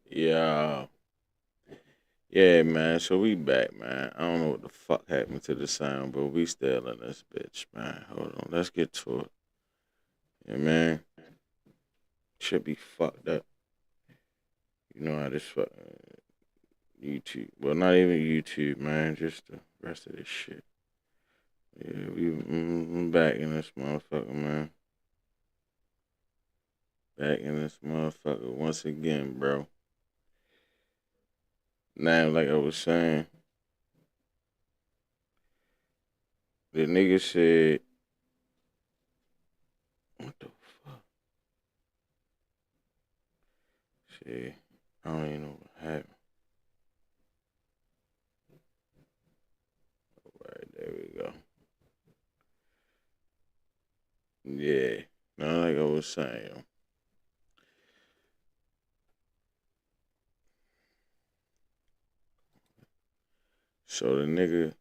Yeah, yeah, man. So we back, man. I don't know what the fuck happened to the sound, but we still in this bitch, man. Hold on, let's get to it. Yeah, man. Should be fucked up. You know how this fucking YouTube. Well, not even YouTube, man. Just the rest of this shit. Yeah, we back in this motherfucker, man. Back in this motherfucker once again, bro. Now, like I was saying, the nigga said, what the fuck? Shit, I don't even know what happened. Right, there we go. Yeah. Now, like I was saying, so the nigga,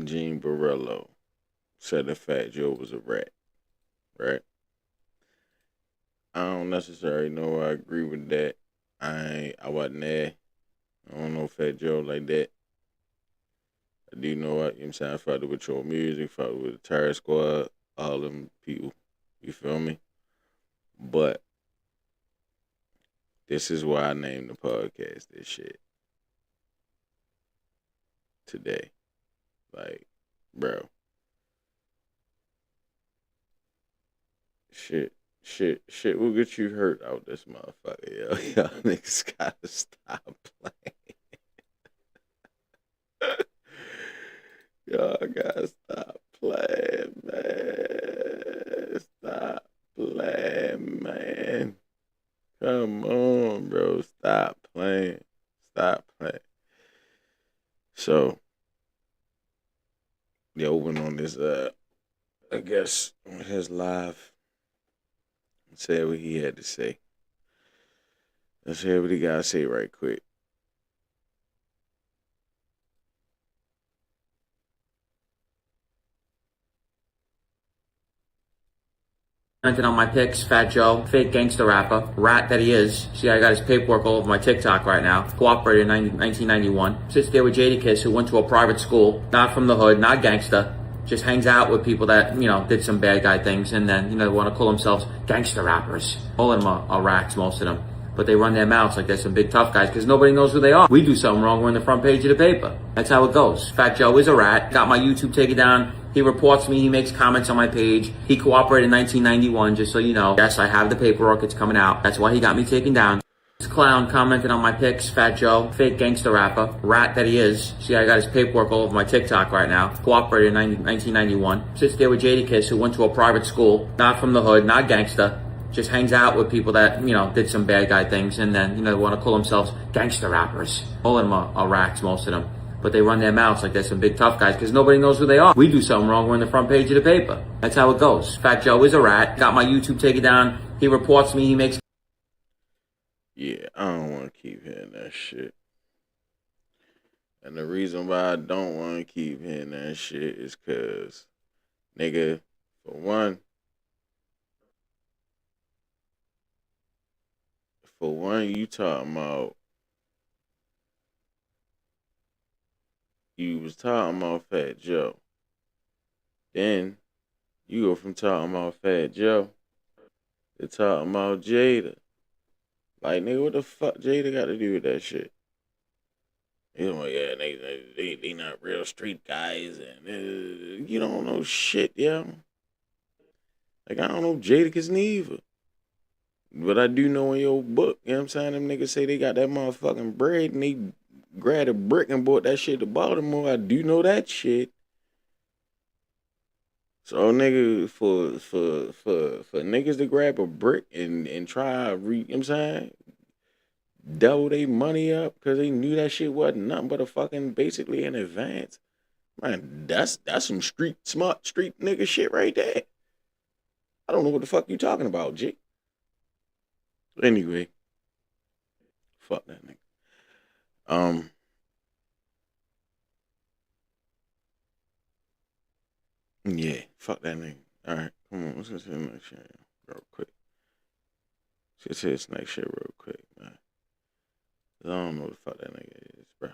Gene Barello said that Fat Joe was a rat, right? I don't necessarily know I agree with that. I wasn't there. I don't know Fat Joe like that. I do know what you know what I'm saying. I fucked with your music, fucked with the Tire Squad, all them people. You feel me? But this is why I named the podcast this shit today. Like, bro, shit will get you hurt out this motherfucker, yo. Y'all niggas gotta stop playing. Y'all gotta stop playing, man. Stop playing, man. Come on, bro. Stop playing. Stop playing. So, yo went on this I guess on his live and said what he had to say. Let's hear what he gotta say right quick. Commented on my pics, Fat Joe, fake gangster rapper, rat that he is. See, I got his paperwork all over my TikTok right now. Cooperated in 1991. Sits there with Jadakiss, who went to a private school, not from the hood, not gangster. Just hangs out with people that, did some bad guy things and then, want to call themselves gangster rappers. All of them are rats, most of them. But they run their mouths like they're some big tough guys because nobody knows who they are. We do something wrong, we're on the front page of the paper. That's how it goes. Fat Joe is a rat. Got my YouTube taken down. He reports me. He makes comments on my page. He cooperated in 1991, just so you know. Yes, I have the paperwork. It's coming out. That's why he got me taken down. This clown commented on my pics, Fat Joe, fake gangster rapper, rat that he is. See, I got his paperwork all over my TikTok right now. Cooperated in 1991. Sits there with Jadakiss, who went to a private school, not from the hood, not gangster. Just hangs out with people that, did some bad guy things and then, want to call themselves gangster rappers. All of them are rats, most of them. But they run their mouths like they're some big tough guys because nobody knows who they are. We do something wrong, we're on the front page of the paper. That's how it goes. Fat Joe is a rat. Got my YouTube taken down. He reports me. He makes. Yeah, I don't want to keep hearing that shit. And the reason why I don't want to keep hearing that shit is because, nigga, for one, you talking about, you was talking about Fat Joe. Then you go from talking about Fat Joe to talking about Jada. Like, nigga, what the fuck Jada got to do with that shit? You know, yeah, they not real street guys, and you don't know shit, yo. Like, I don't know Jadakiss neither. But I do know in your book, you know what I'm saying? Them niggas say they got that motherfucking bread and they grabbed a brick and bought that shit to Baltimore. I do know that shit. So nigga, for niggas to grab a brick and try you know what I'm saying? Double they money up because they knew that shit wasn't nothing but a fucking basically an advance. Man, that's some smart street nigga shit right there. I don't know what the fuck you talking about, G. Anyway, fuck that nigga. Um, yeah, fuck that nigga. All right, come on, let's get to the next shit, bro. Let's hit this next shit real quick, man. I don't know what the fuck that nigga is, bro.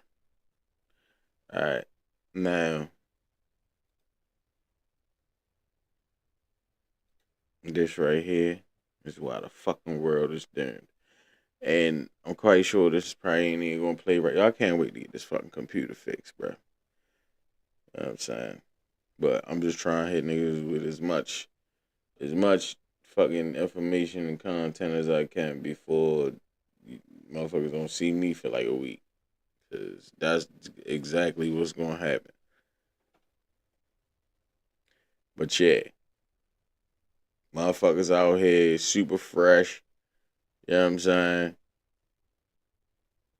Alright. Now, this right here is why the fucking world is doomed. And I'm quite sure this probably ain't even gonna play right. Y'all can't wait to get this fucking computer fixed, bro. You know what I'm saying? But I'm just trying to hit niggas with as much fucking information and content as I can before motherfuckers don't see me for like a week. Because that's exactly what's gonna happen. But yeah. Motherfuckers out here super fresh. You know what I'm saying?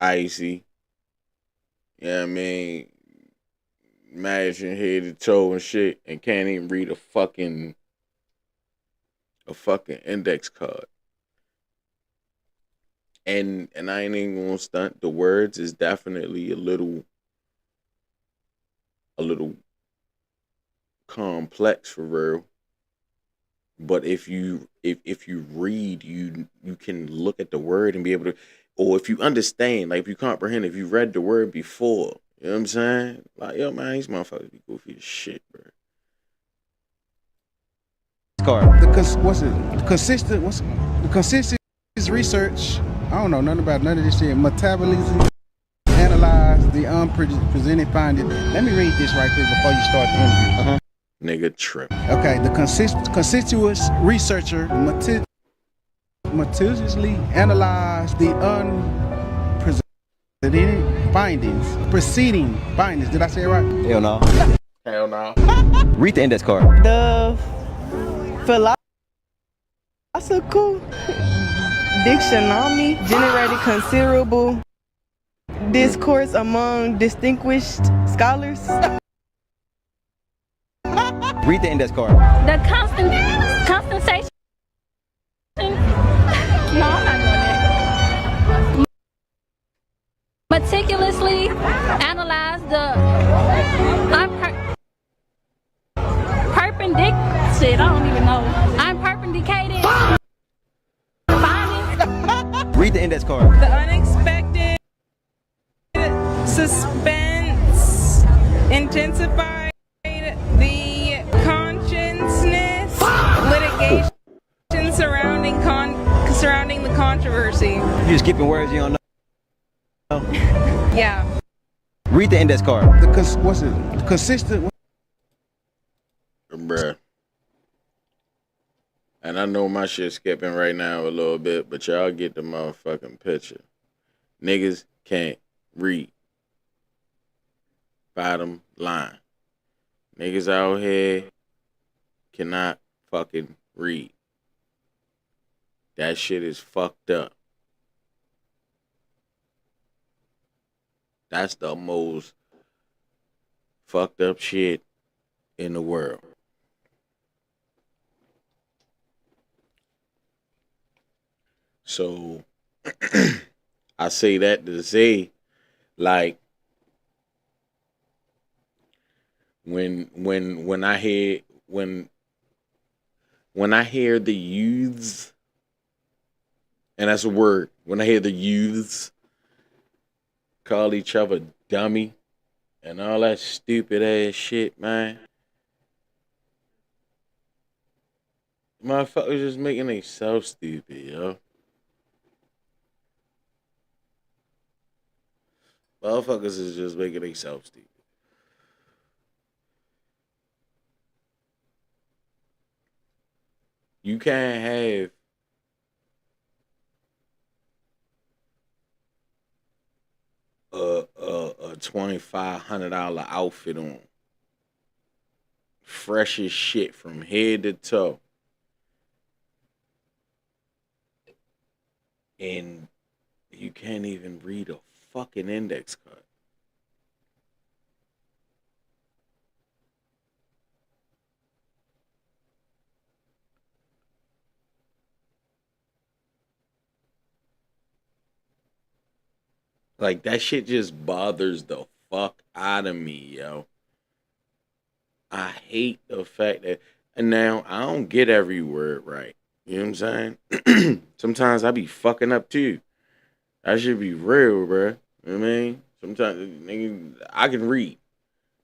Icy. You know what I mean? Matching head to toe and shit, and can't even read a fucking index card. And I ain't even gonna stunt. The words is definitely a little complex for real. But if you read, you can look at the word and be able to, or if you understand, like if you comprehend, if you read the word before, you know what I'm saying? Like, yo, man, these motherfuckers be goofy as shit, bro. The consistent research. I don't know nothing about none of this shit. Metabolism, analyze the unpresented findings. Let me read this right quick before you start the interview. Nigga trip. Okay, the constituous researcher meticulously analyze the preceding findings. Did I say it right? Hell no. Hell no. Read the index card. The philosophical dictionary generated considerable discourse among distinguished scholars. Read the index card. The constellation. No, I'm not doing that. Meticulously analyze the perpendicular. Shit, I don't even know. Unperpendicated findings. Read the index card. The unexpected suspense intensified the consciousness litigation surrounding the controversy. You just skipping words you don't know. Yeah. Read the index card. Consistent. Bruh. And I know my shit's skipping right now a little bit, but y'all get the motherfucking picture. Niggas can't read. Bottom line. Niggas out here cannot fucking read. That shit is fucked up. That's the most fucked up shit in the world. So I say that to say, like, when I hear the youths, and that's a word, when I hear the youths call each other dummy and all that stupid ass shit, man. Motherfuckers just making themselves stupid, yo. Motherfuckers is just making themselves stupid. You can't have a $2,500 outfit on, fresh as shit from head to toe, and you can't even read a fucking index card. Like, that shit just bothers the fuck out of me, yo. I hate the fact that, and now I don't get every word right. You know what I'm saying? Sometimes I be fucking up too. I should be real, bro. You know what I mean? Sometimes nigga, I can read,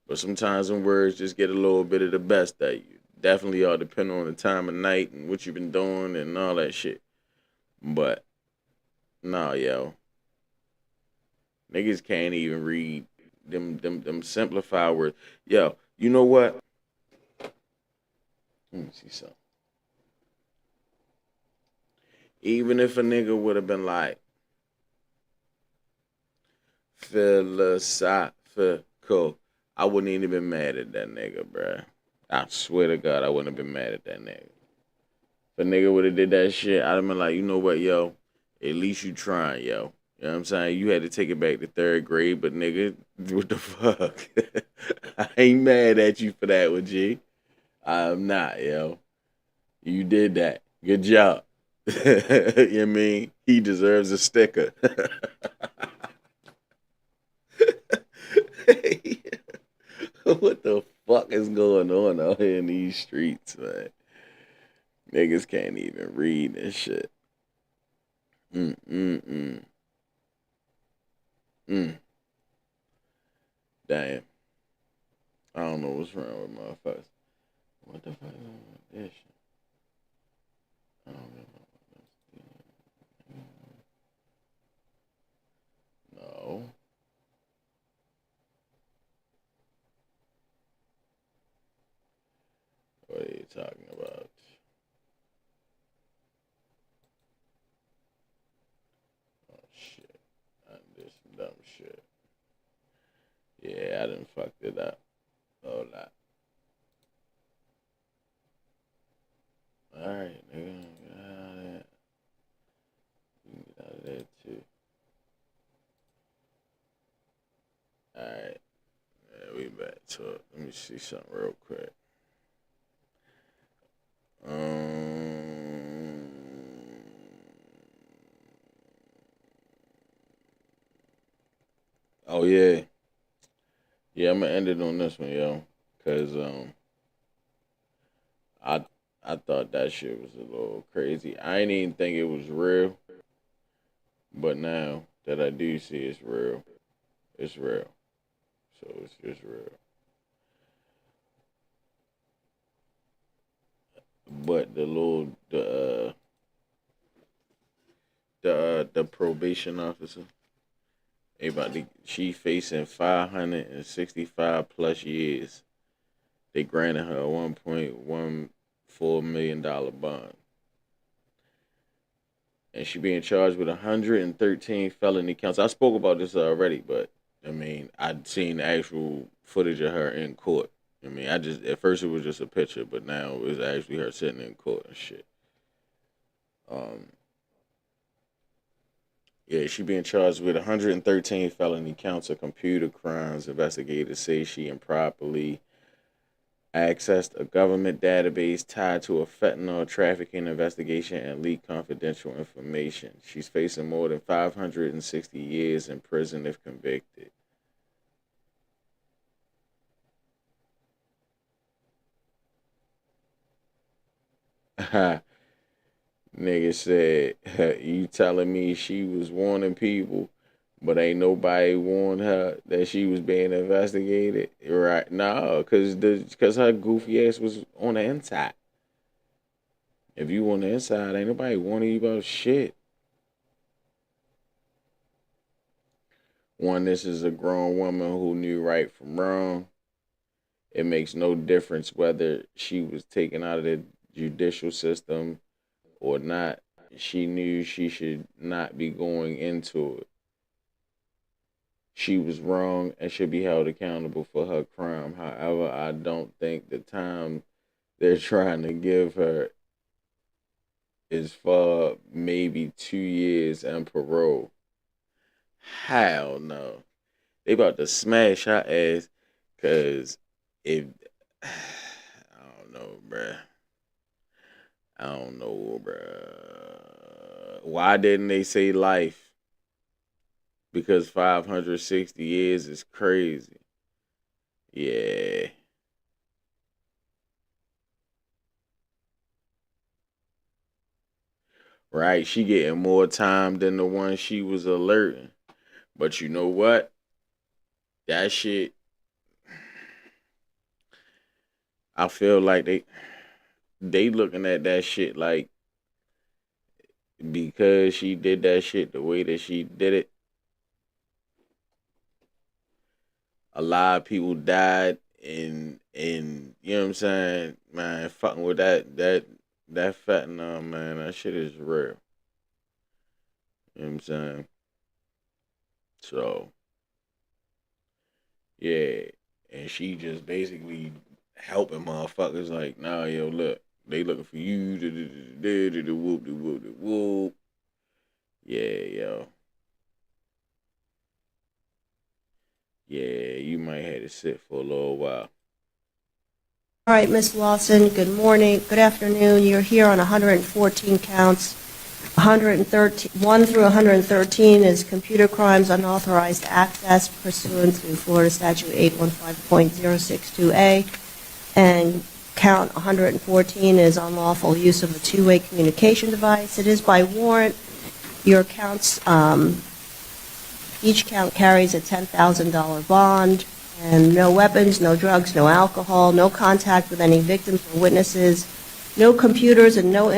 but sometimes them words just get a little bit of the best at you. Definitely all depend on the time of night and what you've been doing and all that shit. But nah, yo. Niggas can't even read them simplified words. Yo, you know what? Let me see something. Even if a nigga would have been like philosophical, I wouldn't even been mad at that nigga, bruh. I swear to God, I wouldn't have been mad at that nigga. If a nigga would have did that shit, I'd have been like, you know what, yo? At least you trying, yo. You know what I'm saying? You had to take it back to third grade, but nigga, what the fuck? I ain't mad at you for that, with G. I'm not, yo. You did that. Good job. You know what I mean? He deserves a sticker. What the fuck is going on out here in these streets, man? Niggas can't even read this shit. Mm. Damn. I don't know what's wrong with motherfuckers. What the fuck is wrong with this shit? I don't know. No. What are you talking about? Oh shit. I did some dumb shit. Yeah, I done fucked it up. A whole lot. Alright, nigga. Get out of there. You can get out of there too. Alright. Yeah, we back to it. Let me see something real quick. Oh yeah. Yeah, I'm gonna end it on this one, yo. Cause I I thought that shit was a little crazy. I didn't even think it was real. But now that I do see it's real, it's real. So it's just real. But the probation officer, she facing 565 plus years. They granted her a $1.14 million bond. And she being charged with 113 felony counts. I spoke about this already, but I mean, I'd seen actual footage of her in court. I mean, at first it was just a picture, but now it's actually her sitting in court and shit. Yeah, she being charged with 113 felony counts of computer crimes. Investigators say she improperly accessed a government database tied to a fentanyl trafficking investigation and leaked confidential information. She's facing more than 560 years in prison if convicted. Nigga said, you telling me she was warning people, but ain't nobody warned her that she was being investigated? Right? No, cause her goofy ass was on the inside. If you on the inside, ain't nobody warning you about shit. One, this is a grown woman who knew right from wrong. It makes no difference whether she was taken out of the judicial system or not. She knew she should not be going into it. She was wrong and should be held accountable for her crime. However, I don't think the time they're trying to give her is for maybe 2 years and parole. Hell no. They about to smash her ass because if I don't know, bruh. I don't know, bruh. Why didn't they say life? Because 560 years is crazy. Yeah. right? She getting more time than the one she was alerting. But you know what? That shit, I feel like they looking at that shit like because she did that shit the way that she did it, a lot of people died and you know what I'm saying, man, fucking with that fentanyl, man, that shit is real. You know what I'm saying? So yeah. And she just basically helping motherfuckers like, nah, yo, look, they looking for you, the whoop, the whoop, the whoop. Yeah, yo. Yeah, you might have to sit for a little while. All right, Ms. Lawson, good morning, good afternoon. You're here on 114 counts. 1 through 113 is computer crimes, unauthorized access pursuant to Florida Statute 815.062A. And count 114 is unlawful use of a two-way communication device. It is by warrant. Your counts, each count carries a $10,000 bond. And no weapons, no drugs, no alcohol, no contact with any victims or witnesses, no computers, and no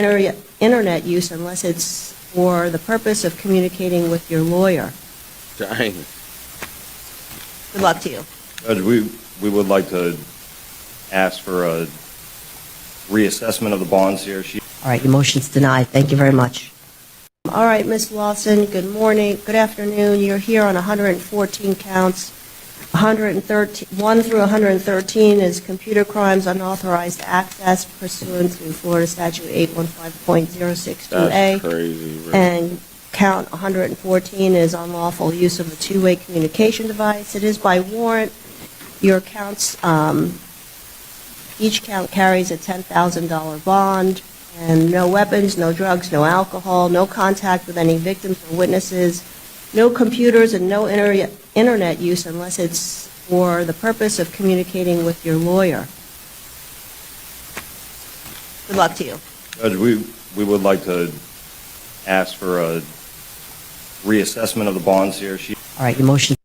internet use unless it's for the purpose of communicating with your lawyer. Dang. Good luck to you. Judge, we would like to ask for a reassessment of the bonds here. All right, your motion's denied. Thank you very much. All right, Ms. Lawson, good morning, good afternoon. You're here on 114 counts. 1 through 113 is computer crimes, unauthorized access pursuant to Florida Statute 815.062A. That's crazy, bro. And count 114 is unlawful use of a two-way communication device. It is by warrant. Your counts, each count carries a $10,000 bond. And no weapons, no drugs, no alcohol, no contact with any victims or witnesses, no computers, and no internet use unless it's for the purpose of communicating with your lawyer. Good luck to you. Judge, we would like to ask for a reassessment of the bonds here. All right, your motion.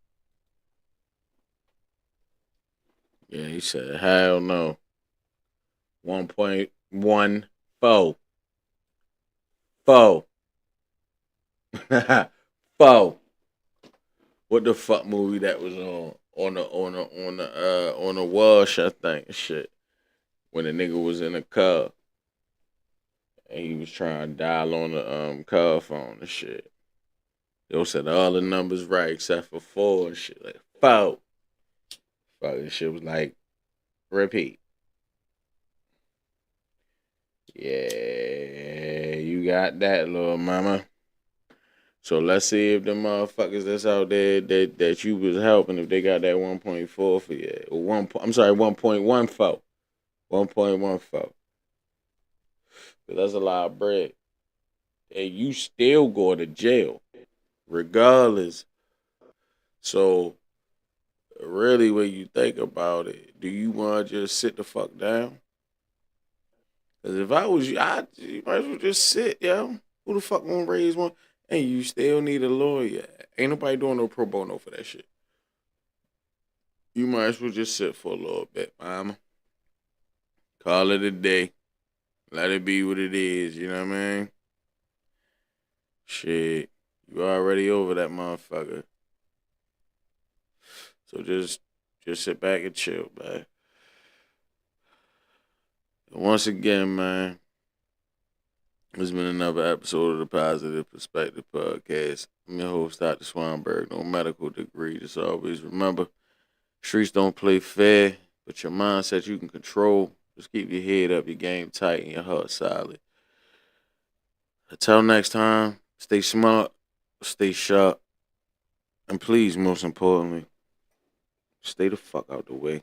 Yeah, he said, hell no. 1.1 foe. Foe. Foe. What the fuck movie that was on the Wash, I think, shit. When the nigga was in a car and he was trying to dial on the car phone and shit. They said all the numbers right except for 4 and shit. Like, foe. Fucking shit was like, repeat. Yeah, you got that, little mama. So let's see if the motherfuckers that's out there that you was helping, if they got that 1.4 for you. Or 1.14. 1.14. But that's a lot of bread. And you still go to jail. Regardless. So really when you think about it, do you want to just sit the fuck down? Because if I was you, you might as well just sit, yo. Who the fuck gonna raise one? And you still need a lawyer. Ain't nobody doing no pro bono for that shit. You might as well just sit for a little bit, mama. Call it a day. Let it be what it is, you know what I mean? Shit. You already over that motherfucker. So just sit back and chill, man. Once again, man, this has been another episode of the Positive Perspective Podcast. I'm your host, Dr. Swanberg, no medical degree. Just always remember, streets don't play fair, but your mindset you can control. Just keep your head up, your game tight, and your heart solid. Until next time, stay smart, stay sharp, and please, most importantly, stay the fuck out the way.